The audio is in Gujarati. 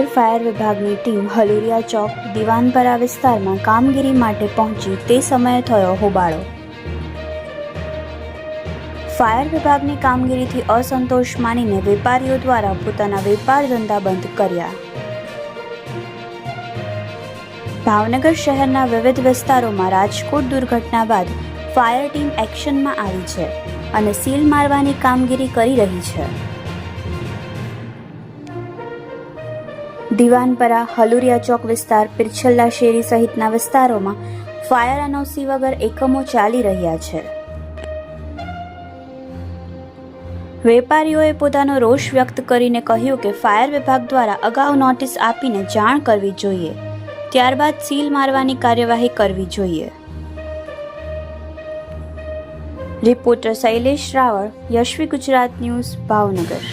ભાવનગર ફાયર વિભાગની ટીમ હલુરિયા ચોક દિવાનપરા વિસ્તારમાં કામગીરી માટે પહોંચી તે સમયે થયો હોબાળો। ફાયર વિભાગની કામગીરીથી અસંતોષ માનીને વેપારીઓ દ્વારા પોતાના વેપાર ધંધા બંધ કર્યા। ભાવનગર શહેરના વિવિધ વિસ્તારોમાં રાજકોટ દુર્ઘટના બાદ ફાયર ટીમ એક્શનમાં આવી છે અને સીલ મારવાની કામગીરી કરી રહી છે। દિવાનપરા, હલુરિયા ચોક વિસ્તાર, પિરછલ્લા શેરી સહિતના વિસ્તારોમાં ફાયર એનઓસી વગર એકમો ચાલી રહ્યા છે। વેપારીઓએ પોતાનો રોષ વ્યક્ત કરીને કહ્યું કે ફાયર વિભાગ દ્વારા અગાઉ નોટિસ આપીને જાણ કરવી જોઈએ, ત્યારબાદ સીલ મારવાની કાર્યવાહી કરવી જોઈએ। Reporter Shailesh Raval, Yashvi Gujarat news, Bhavnagar.